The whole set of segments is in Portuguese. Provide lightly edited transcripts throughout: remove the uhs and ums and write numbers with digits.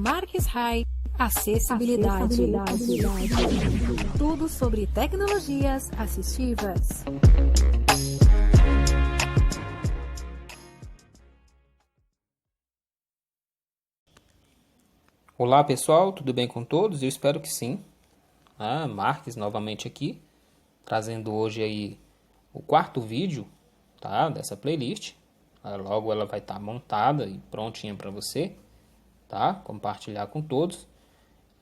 Marques High, acessibilidade. Tudo sobre tecnologias assistivas. Olá pessoal, tudo bem com todos? Eu espero que sim. Marques novamente aqui, trazendo hoje aí o quarto vídeo, tá, dessa playlist. Logo ela vai estar montada e prontinha para você, tá? Compartilhar com todos.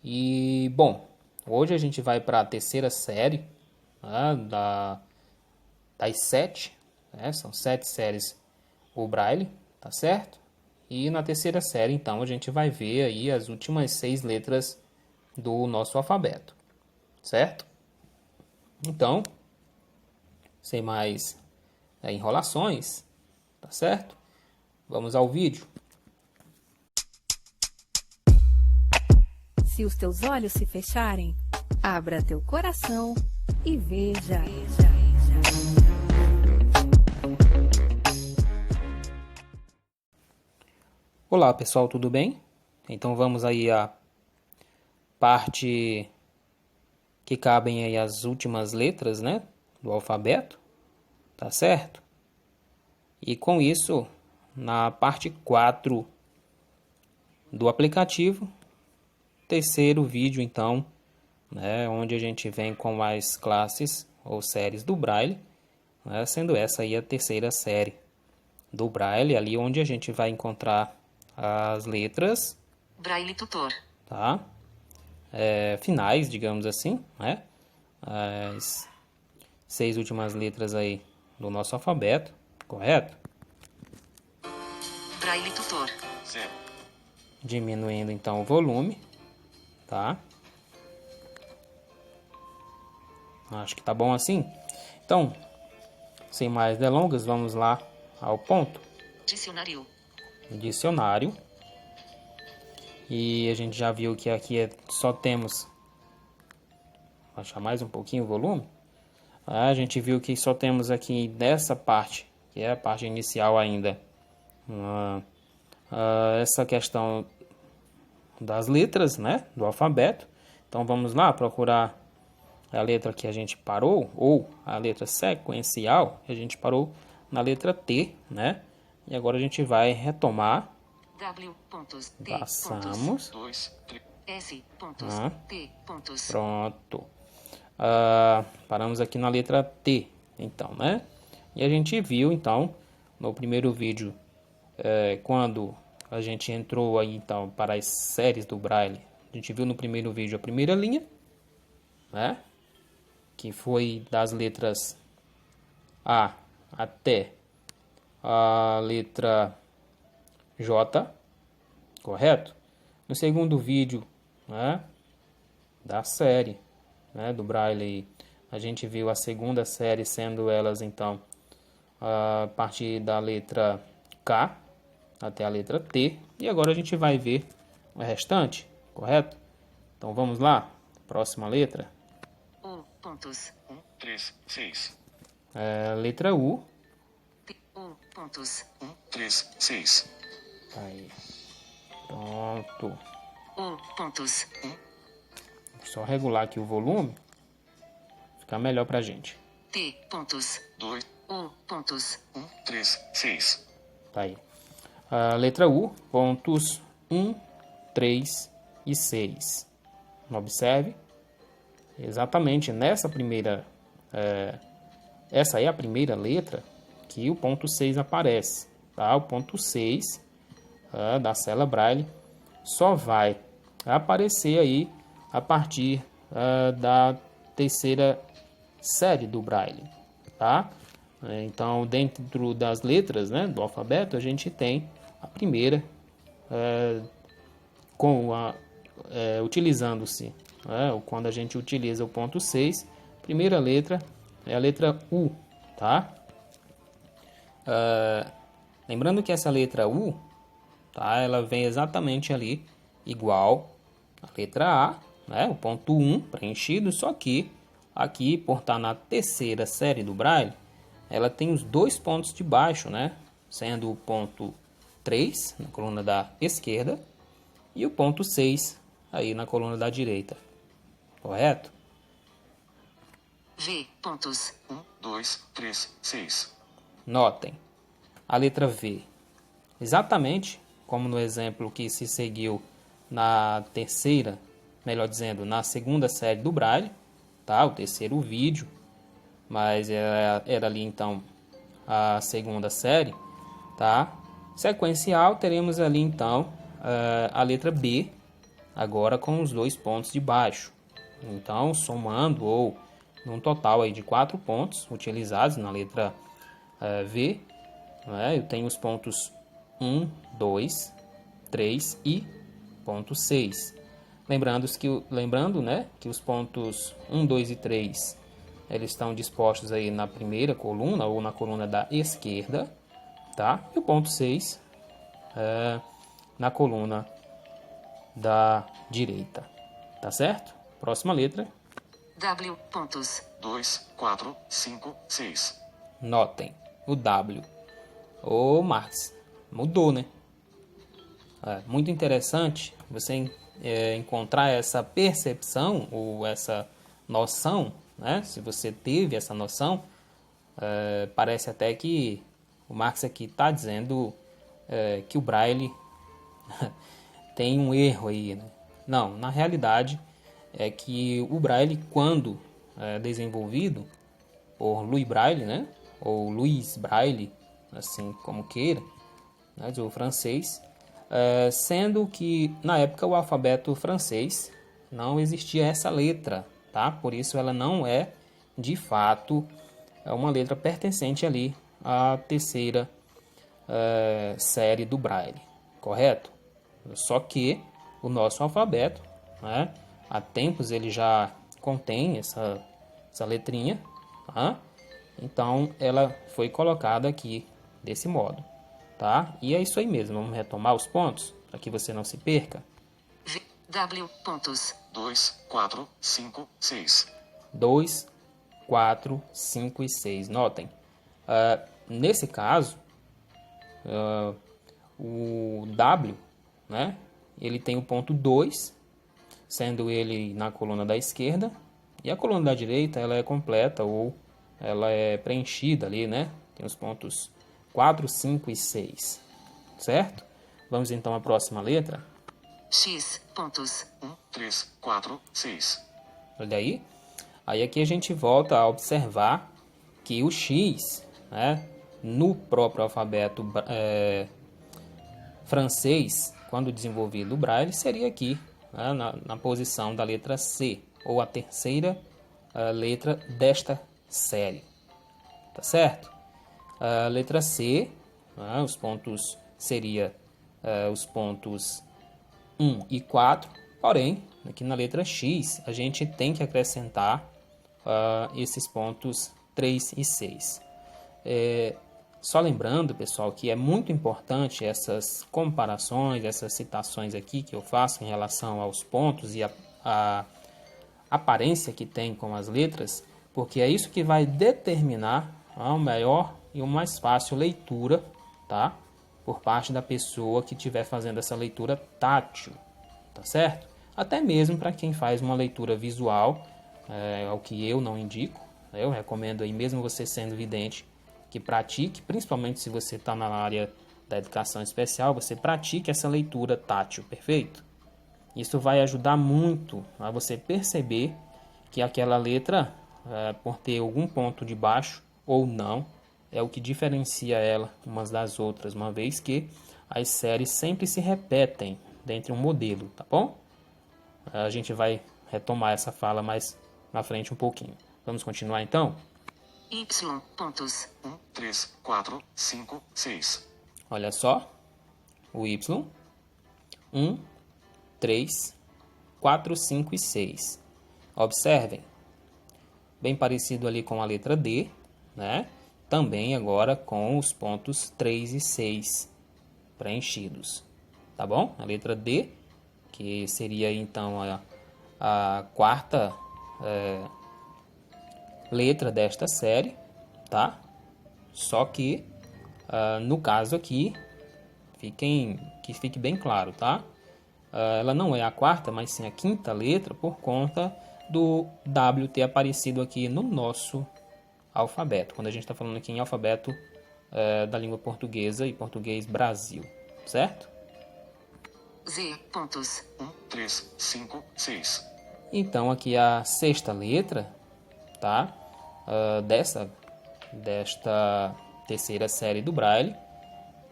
E bom, hoje a gente vai para a terceira série, tá, das 7, né? São 7 séries o Braille, tá certo? E na terceira série, então, a gente vai ver aí as últimas 6 letras do nosso alfabeto, certo? Então, sem mais enrolações, tá certo? Vamos ao vídeo. Se os teus olhos se fecharem, abra teu coração e veja. Olá pessoal, tudo bem? Então vamos aí à parte que cabem aí as últimas letras, né, do alfabeto, tá certo? E com isso, na parte 4 do aplicativo, terceiro vídeo então, né, onde a gente vem com as classes ou séries do Braille, né, sendo essa aí a terceira série do Braille, ali onde a gente vai encontrar as letras Braille Tutor, tá? Finais, digamos assim, né? As 6 últimas letras aí do nosso alfabeto, correto? Braille Tutor, 0, Diminuindo então o volume, tá? Acho que tá bom assim. Então, sem mais delongas, vamos lá ao ponto. Dicionário, Dicionário. E a gente já viu que aqui só temos... Vou baixar mais um pouquinho o volume. A gente viu que só temos aqui dessa parte, que é a parte inicial ainda, essa questão das letras, né, do alfabeto. Então vamos lá procurar a letra que a gente parou, ou a letra sequencial, que a gente parou na letra T, né? E agora a gente vai retomar. W pontos, T Passamos. 2, 3, S pontos, T pontos, Pronto. Paramos aqui na letra T, então, né? E a gente viu, então, no primeiro vídeo, quando a gente entrou aí, então, para as séries do Braille, a gente viu no primeiro vídeo a primeira linha, né? Que foi das letras A até a letra J, correto? No segundo vídeo, né, da série, né, do Braille, a gente viu a segunda série sendo elas então a partir da letra K até a letra T, e agora a gente vai ver o restante, correto? Então vamos lá, próxima letra, U pontos, 1, 3, 6, letra U. T U pontos, 1, 3, 6, Aí, pronto. U pontos, Só regular aqui o volume, fica melhor pra gente. T pontos, 2, U pontos, 1, 3, 6, Tá aí. A letra U, pontos 1, 3 e 6. Observe, exatamente nessa primeira, essa é a primeira letra que o ponto 6 aparece. Tá? O ponto 6 da célula Braille só vai aparecer aí a partir da terceira série do Braille. Tá? Então, dentro das letras, né, do alfabeto, a gente tem a primeira utilizando-se, quando a gente utiliza o ponto 6, primeira letra é a letra U, tá? Lembrando que essa letra U, tá, ela vem exatamente ali igual à letra A, né, o ponto 1 preenchido, só que aqui, por estar na terceira série do Braille, ela tem os dois pontos de baixo, né, sendo o ponto 3 na coluna da esquerda e o ponto 6 aí na coluna da direita. Correto? V. Pontos. 1, 2, 3, 6. Notem, a letra V, exatamente como no exemplo que se seguiu na terceira, melhor dizendo, na segunda série do Braille, tá? O terceiro vídeo, mas era ali então a segunda série, tá? Sequencial, teremos ali então a letra B, agora com os 2 pontos de baixo. Então, somando ou num total aí de 4 pontos utilizados na letra V, né? Eu tenho os pontos 1, 2, 3 e ponto 6. Lembrando, né, que os pontos 1, 2 e 3 eles estão dispostos aí na primeira coluna ou na coluna da esquerda, tá? E o ponto 6 na coluna da direita, tá certo? Próxima letra. W. Pontos. 2, 4, 5, 6. Notem o W. Ô, Marx, mudou, né? Muito interessante você encontrar essa percepção ou essa noção, né? Se você teve essa noção, parece até que o Marx aqui está dizendo que o Braille tem um erro aí, né? Não, na realidade é que o Braille, quando desenvolvido por Louis Braille, né? Ou Louis Braille, assim como queira, né? O francês, sendo que na época o alfabeto francês não existia essa letra, tá? Por isso ela não é de fato uma letra pertencente ali à terceira série do Braille, correto? Só que o nosso alfabeto, né, há tempos ele já contém essa letrinha, tá? Então ela foi colocada aqui desse modo, tá? E é isso aí mesmo, vamos retomar os pontos para que você não se perca. V. W. Pontos. 2, 4, 5, 6. 2, 4, 5 e 6. Notem, nesse caso, o W, né, ele tem o ponto 2, sendo ele na coluna da esquerda, e a coluna da direita ela é completa ou ela é preenchida ali, né? Tem os pontos 4, 5 e 6, certo? Vamos então à próxima letra. X. Pontos. 1, 3, 4, 6. Olha aí. Aí aqui a gente volta a observar que o X, né, no próprio alfabeto francês, quando desenvolvido o Braille, seria aqui, né, na posição da letra C, ou a terceira letra desta série. Tá certo? A letra C, né, os pontos seria os pontos 1 e 4, porém, aqui na letra X, a gente tem que acrescentar esses pontos 3 e 6. Só lembrando, pessoal, que é muito importante essas comparações, essas citações aqui que eu faço em relação aos pontos e a aparência que tem com as letras, porque é isso que vai determinar a melhor e uma mais fácil leitura, tá? Por parte da pessoa que estiver fazendo essa leitura tátil, tá certo? Até mesmo para quem faz uma leitura visual, é o que eu não indico, eu recomendo aí, mesmo você sendo vidente, que pratique, principalmente se você está na área da educação especial, você pratique essa leitura tátil, perfeito? Isso vai ajudar muito a você perceber que aquela letra, por ter algum ponto de baixo ou não, é o que diferencia ela umas das outras, uma vez que as séries sempre se repetem dentro de um modelo, tá bom? A gente vai retomar essa fala mais na frente um pouquinho. Vamos continuar então? Y. Pontos. 1, 3, 4, 5, 6. Olha só, o Y, 1, 3, 4, 5 e 6. Observem, bem parecido ali com a letra D, né? Também agora com os pontos 3 e 6 preenchidos, tá bom? A letra D, que seria então a quarta letra desta série, tá? Só que no caso aqui, que fique bem claro, tá? ela não é a quarta, mas sim a quinta letra, por conta do W ter aparecido aqui no nosso alfabeto, quando a gente está falando aqui em alfabeto da língua portuguesa e português Brasil, certo? Z. Pontos. 1, 3, 5, 6. Então aqui a sexta letra, tá? Desta terceira série do Braille,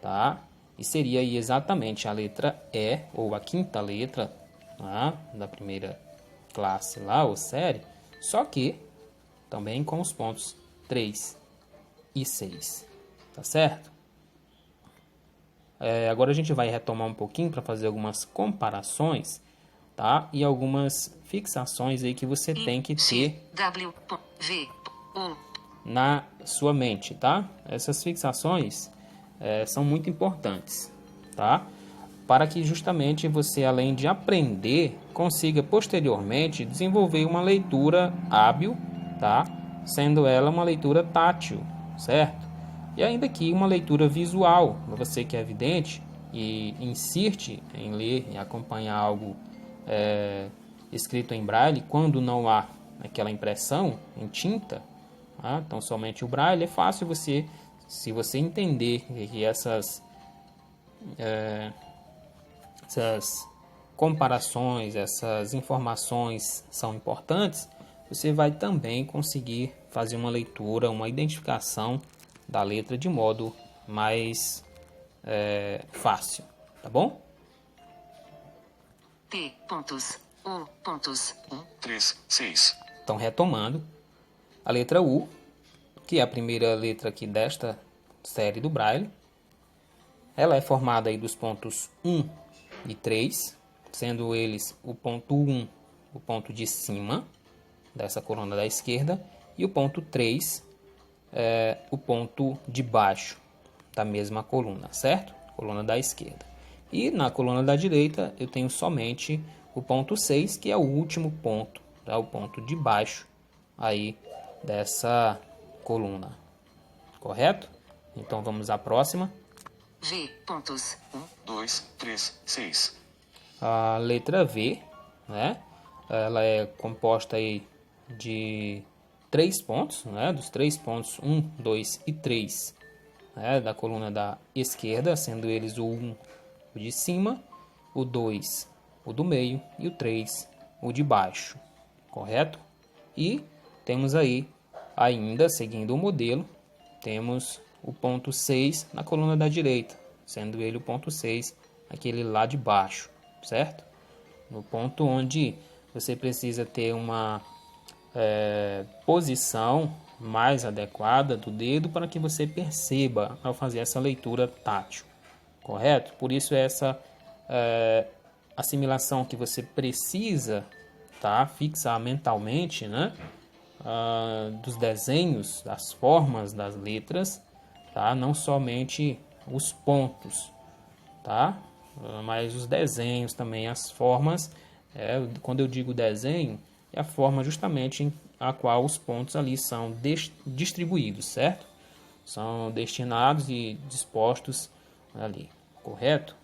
tá? E seria aí exatamente a letra E, ou a quinta letra, tá? Da primeira classe lá, ou série, só que também com os pontos 3 e 6, tá certo? Agora a gente vai retomar um pouquinho para fazer algumas comparações, tá? E algumas fixações aí que você tem que ter W. V. O. na sua mente, tá? Essas fixações são muito importantes, tá? Para que justamente você, além de aprender, consiga posteriormente desenvolver uma leitura hábil, tá? Sendo ela uma leitura tátil, certo? E ainda que uma leitura visual, para você que é vidente e insiste em ler e acompanhar algo escrito em braille, quando não há aquela impressão em tinta, tá? Então somente o braille, é fácil você, se você entender que essas comparações, essas informações são importantes, você vai também conseguir fazer uma leitura, uma identificação da letra de modo mais fácil, tá bom? T. Pontos. U. Pontos. 1, 3, 6. Então, retomando, a letra U, que é a primeira letra aqui desta série do Braille, ela é formada aí dos pontos 1 e 3, sendo eles o ponto 1, o ponto de cima dessa coluna da esquerda, e o ponto 3, o ponto de baixo da mesma coluna, certo? Coluna da esquerda. E na coluna da direita eu tenho somente o ponto 6, que é o último ponto, tá? O ponto de baixo aí dessa coluna, correto? Então vamos à próxima. V. Pontos. 1, 2, 3, 6. A letra V, né? Ela é composta aí de 3 pontos, né? Dos 3 pontos 1, 2 e 3, né? Da coluna da esquerda, sendo eles o 1, o de cima, o 2, o do meio e o 3, o de baixo, correto? E temos aí, ainda seguindo o modelo, temos o ponto 6 na coluna da direita, sendo ele o ponto 6, aquele lá de baixo, certo? No ponto onde você precisa ter uma posição mais adequada do dedo para que você perceba ao fazer essa leitura tátil, correto? Por isso essa assimilação que você precisa, tá, fixar mentalmente, né? Dos desenhos, das formas das letras, tá? Não somente os pontos, tá? Mas os desenhos também, as formas. Quando eu digo desenho, é a forma justamente em a qual os pontos ali são distribuídos, certo? São destinados e dispostos ali, correto?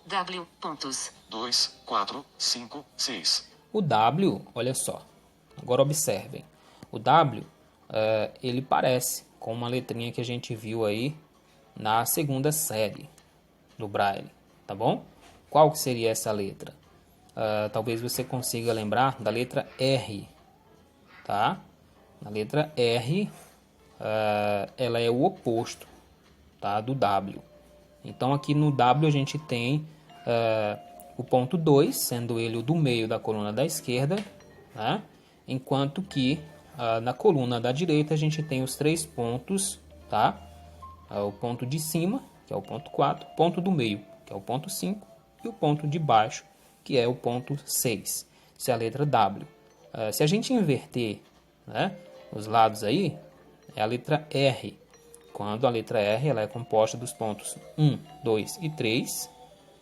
W. Pontos. 2, 4, 5, 6. O W, olha só, agora observem. O W, ele parece com uma letrinha que a gente viu aí na segunda série do Braille, tá bom? Qual que seria essa letra? Talvez você consiga lembrar da letra R, tá? A letra R, ela é o oposto, tá, do W. Então aqui no W a gente tem o ponto 2, sendo ele o do meio da coluna da esquerda, né? Enquanto que na coluna da direita a gente tem os 3 pontos, tá? O ponto de cima, que é o ponto 4, ponto do meio, que é o ponto 5, e o ponto de baixo, que é o ponto 6. Isso é a letra W. Se a gente inverter, né, os lados aí, é a letra R. Quando a letra R ela é composta dos pontos 1, 2 e 3,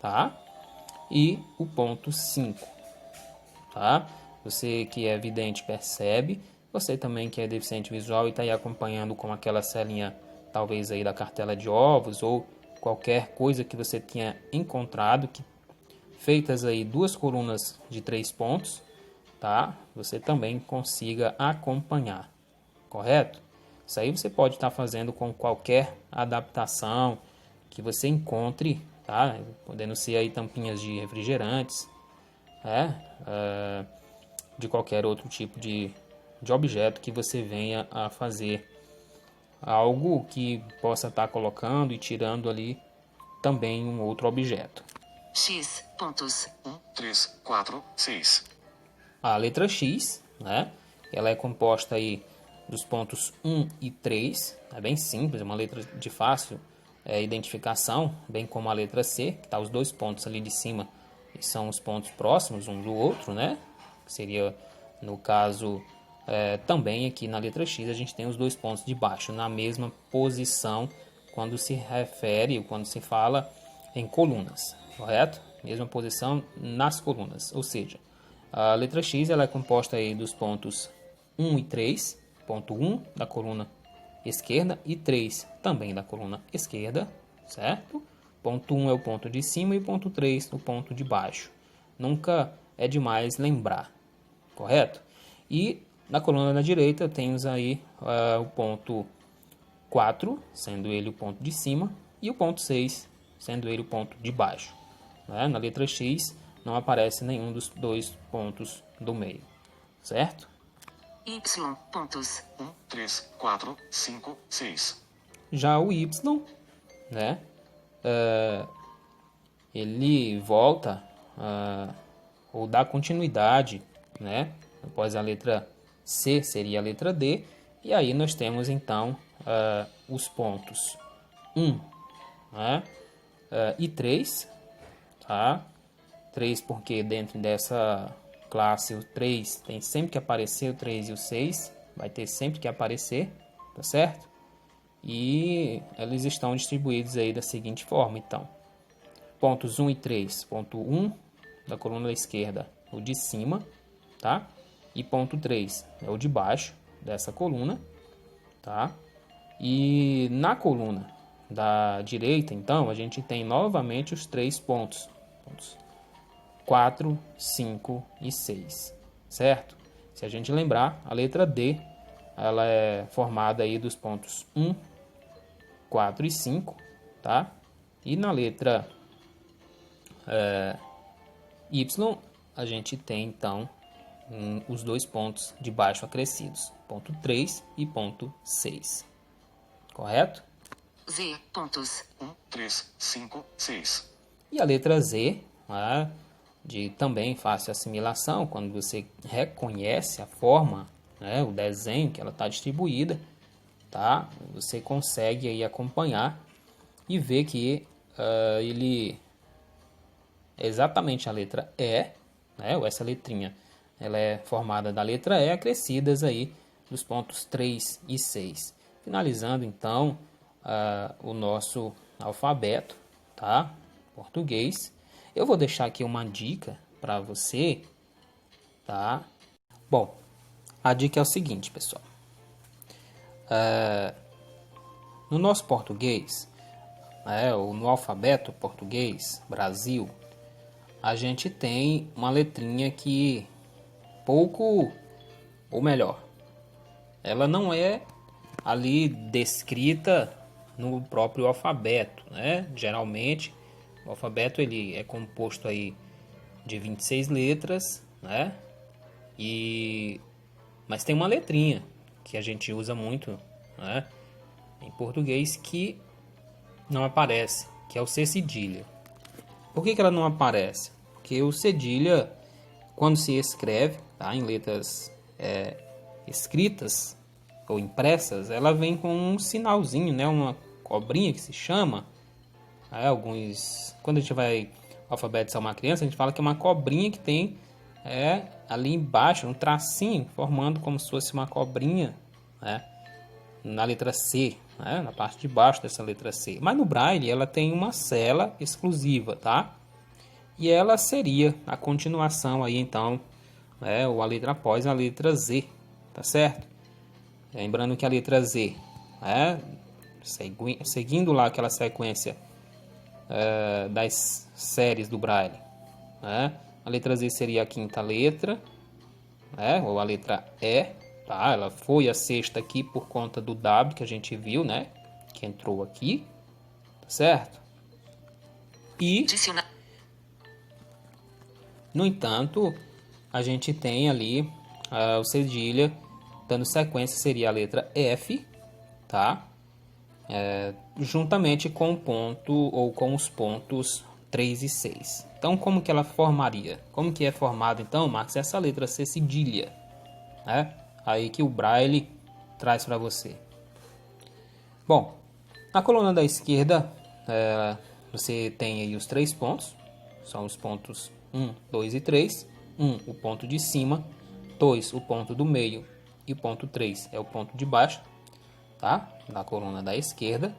tá? E o ponto 5, tá? Você que é vidente percebe, você também que é deficiente visual e está aí acompanhando com aquela celinha, talvez aí da cartela de ovos ou qualquer coisa que você tenha encontrado que feitas aí 2 colunas de 3 pontos, tá? Você também consiga acompanhar, correto? Isso aí você pode estar fazendo com qualquer adaptação que você encontre, tá? Podendo ser aí tampinhas de refrigerantes, de qualquer outro tipo de objeto que você venha a fazer algo que possa estar colocando e tirando ali também um outro objeto. X pontos. 1, 3, 4, 6. A letra X, né? Ela é composta aí dos pontos 1 e 3. É bem simples, é uma letra de fácil identificação, bem como a letra C, que está os 2 pontos ali de cima e são os pontos próximos um do outro, né? Que seria, no caso, também aqui na letra X a gente tem os 2 pontos de baixo na mesma posição quando se refere, quando se fala em colunas, correto? Mesma posição nas colunas, ou seja, a letra X ela é composta aí dos pontos 1 e 3, ponto 1 da coluna esquerda e 3 também da coluna esquerda, certo? Ponto 1 é o ponto de cima e ponto 3 o ponto de baixo. Nunca é demais lembrar, correto? E na coluna da direita temos aí o ponto 4, sendo ele o ponto de cima, e o ponto 6, sendo ele o ponto de baixo. Né? Na letra X não aparece nenhum dos 2 pontos do meio, certo? Y pontos. 1, 3, 4, 5, 6. Já o Y, né? Ele volta ou dá continuidade, né? Após a letra C seria a letra D, e aí nós temos então os pontos 1, né? E 3, tá? 3 porque dentro dessa classe o 3 tem sempre que aparecer, o 3 e o 6 vai ter sempre que aparecer, tá certo? E eles estão distribuídos aí da seguinte forma, então. Pontos 1 e 3, ponto 1 da coluna da esquerda, o de cima, tá? E ponto 3 é o de baixo dessa coluna, tá? E na coluna da direita, então, a gente tem novamente os 3 pontos. Pontos 4, 5 e 6, certo? Se a gente lembrar, a letra D, ela é formada aí dos pontos 1, 4 e 5, tá? E na letra Y, a gente tem, então, os 2 pontos de baixo acrescidos, ponto 3 e ponto 6, correto? Z pontos. 1, 3, 5, 6. E a letra Z, né, de também fácil assimilação, quando você reconhece a forma, né, o desenho que ela está distribuída, tá? Você consegue aí acompanhar e ver que ele é exatamente a letra E, né? Ou essa letrinha, ela é formada da letra E acrescidas aí dos pontos 3 e 6. Finalizando então o nosso alfabeto, tá? Português. Eu vou deixar aqui uma dica para você, tá? Bom, a dica é o seguinte, pessoal. No nosso português, ou no alfabeto português, Brasil, a gente tem uma letrinha que pouco, ou melhor, ela não é ali descrita no próprio alfabeto, né? Geralmente, o alfabeto ele é composto aí de 26 letras, né? Mas tem uma letrinha que a gente usa muito, né, em português que não aparece, que é o C cedilha. Por que ela não aparece? Porque o cedilha, quando se escreve, tá, em letras escritas ou impressas, ela vem com um sinalzinho, né, uma cobrinha que se chama. Quando a gente vai alfabetizar uma criança, a gente fala que é uma cobrinha que tem ali embaixo, um tracinho, formando como se fosse uma cobrinha, né, na letra C, né, na parte de baixo dessa letra C. Mas no Braille ela tem uma cela exclusiva, tá? E ela seria a continuação aí, então, ou a letra após a letra Z, tá certo? Lembrando que a letra Z, seguindo lá aquela sequência das séries do Braille, né? A letra Z seria a quinta letra, né? Ou a letra E, tá? Ela foi a sexta aqui por conta do W que a gente viu, né? Que entrou aqui, tá certo? E, no entanto, a gente tem ali o cedilha, dando sequência seria a letra F, tá? Juntamente com o ponto ou com os pontos 3 e 6. Então, como que ela formaria? Como que é formada, então, Marcos? Essa letra C cedilha, né? Aí que o Braille traz para você. Bom, na coluna da esquerda, você tem aí os 3 pontos. São os pontos 1, 2 e 3. 1, o ponto de cima. 2, o ponto do meio. E o ponto 3 é o ponto de baixo, tá? Na coluna da esquerda.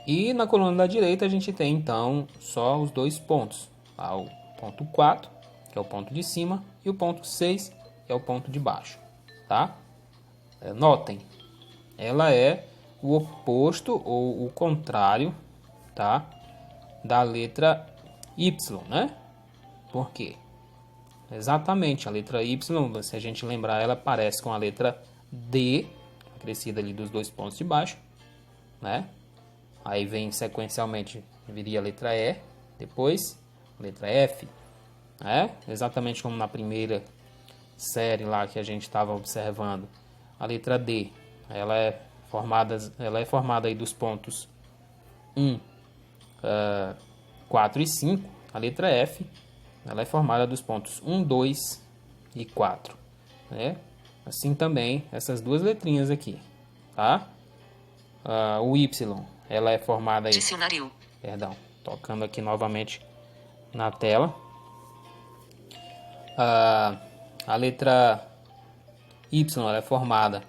E na coluna da direita a gente tem então só os 2 pontos, tá? O ponto 4, que é o ponto de cima, e o ponto 6, que é o ponto de baixo, tá? Notem, ela é o oposto ou o contrário, tá? Da letra Y, né? Por quê? Exatamente, a letra Y, se a gente lembrar, ela parece com a letra D, acrescida ali dos 2 pontos de baixo, né? Aí vem sequencialmente, viria a letra E, depois a letra F, né? Exatamente como na primeira série lá que a gente estava observando. A letra D, ela é formada aí dos pontos 1, 4 e 5. A letra F, ela é formada dos pontos 1, 2 e 4, né? Assim também essas duas letrinhas aqui, tá? O Y, ela é formada aí... Dicionário. Perdão, tocando aqui novamente na tela. A letra Y, ela é formada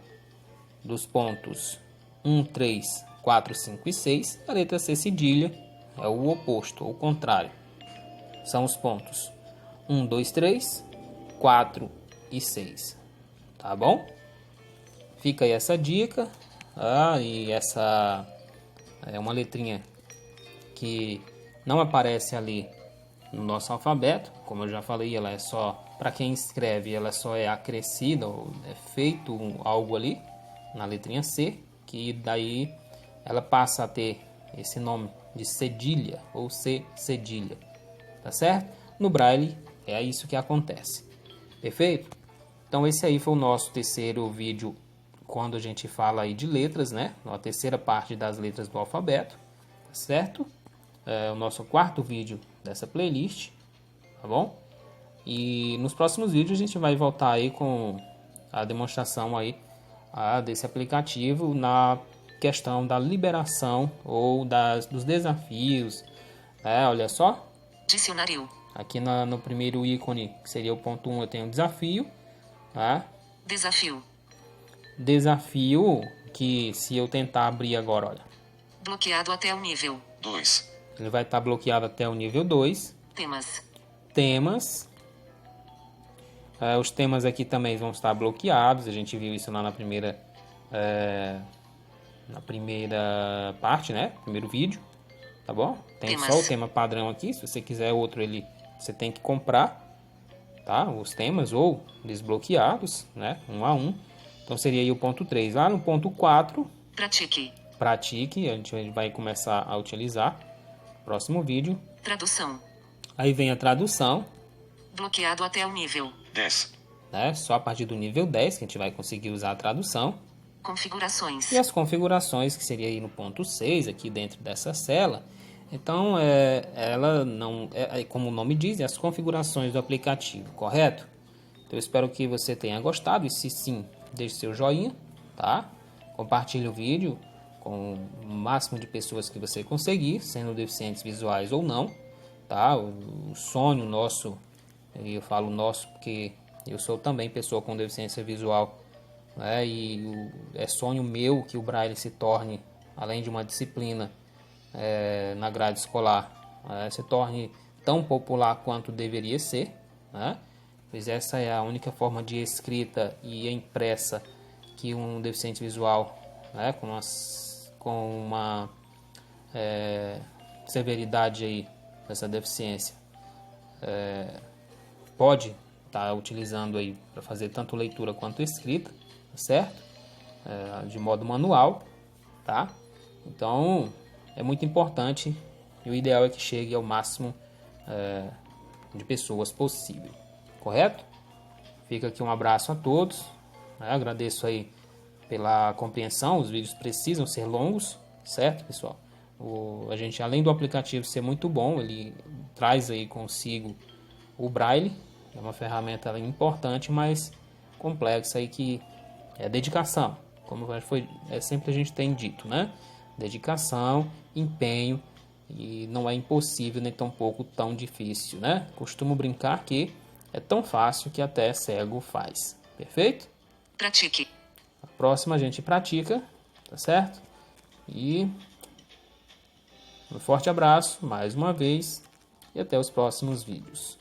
dos pontos 1, 3, 4, 5 e 6. A letra C cedilha é o oposto, ou o contrário. São os pontos 1, 2, 3, 4 e 6. Tá bom? Fica aí essa dica. E essa é uma letrinha que não aparece ali no nosso alfabeto. Como eu já falei, ela é só, para quem escreve, ela só é acrescida, ou é feito algo ali na letrinha C, que daí ela passa a ter esse nome de cedilha ou C cedilha, tá certo? No Braille é isso que acontece, perfeito? Então esse aí foi o nosso terceiro vídeo quando a gente fala aí de letras, né? A terceira parte das letras do alfabeto, tá certo? É o nosso quarto vídeo dessa playlist, tá bom? E nos próximos vídeos a gente vai voltar aí com a demonstração aí desse aplicativo na questão da liberação ou dos desafios, né? Olha só. Dicionário. Aqui no primeiro ícone, que seria o ponto 1, eu tenho desafio, tá? Desafio. Desafio que se eu tentar abrir agora, olha. Bloqueado até o nível 2. Ele vai estar bloqueado até o nível 2. Temas. Temas. Os temas aqui também vão estar bloqueados. A gente viu isso lá na primeira parte, né? Primeiro vídeo, tá bom? Tem Temas. só o tema padrão aqui. Se você quiser outro, você tem que comprar, tá? Os temas ou desbloqueados, né? 1 a 1. Então seria aí o ponto 3. Lá no ponto 4, pratique, a gente vai começar a utilizar. Próximo vídeo. Tradução. Aí vem a tradução. Bloqueado até o nível 10. Né? Só a partir do nível 10 que a gente vai conseguir usar a tradução. Configurações. E as configurações, que seria aí no ponto 6, aqui dentro dessa cela. Então, ela não como o nome diz, as configurações do aplicativo, correto? Então, eu espero que você tenha gostado. E se sim, deixe seu joinha, tá? Compartilhe o vídeo com o máximo de pessoas que você conseguir, sendo deficientes visuais ou não, tá? O sonho nosso, eu falo nosso porque eu sou também pessoa com deficiência visual, né? E é sonho meu que o Braille se torne, além de uma disciplina na grade escolar, se torne tão popular quanto deveria ser, né? Pois essa é a única forma de escrita e impressa que um deficiente visual, né, com uma severidade aí dessa deficiência pode estar utilizando aí para fazer tanto leitura quanto escrita, tá certo? De modo manual, tá? Então, é muito importante e o ideal é que chegue ao máximo de pessoas possível, correto? Fica aqui um abraço a todos, né? Agradeço aí pela compreensão, os vídeos precisam ser longos, certo, pessoal? A gente, além do aplicativo ser muito bom, ele traz aí consigo o Braille, é uma ferramenta importante, mas complexa aí, que é dedicação, como sempre a gente tem dito, né? Dedicação, empenho, e não é impossível nem tampouco tão difícil, né? Costumo brincar que é tão fácil que até cego faz, perfeito? Pratique. A próxima a gente pratica, tá certo? E um forte abraço mais uma vez e até os próximos vídeos.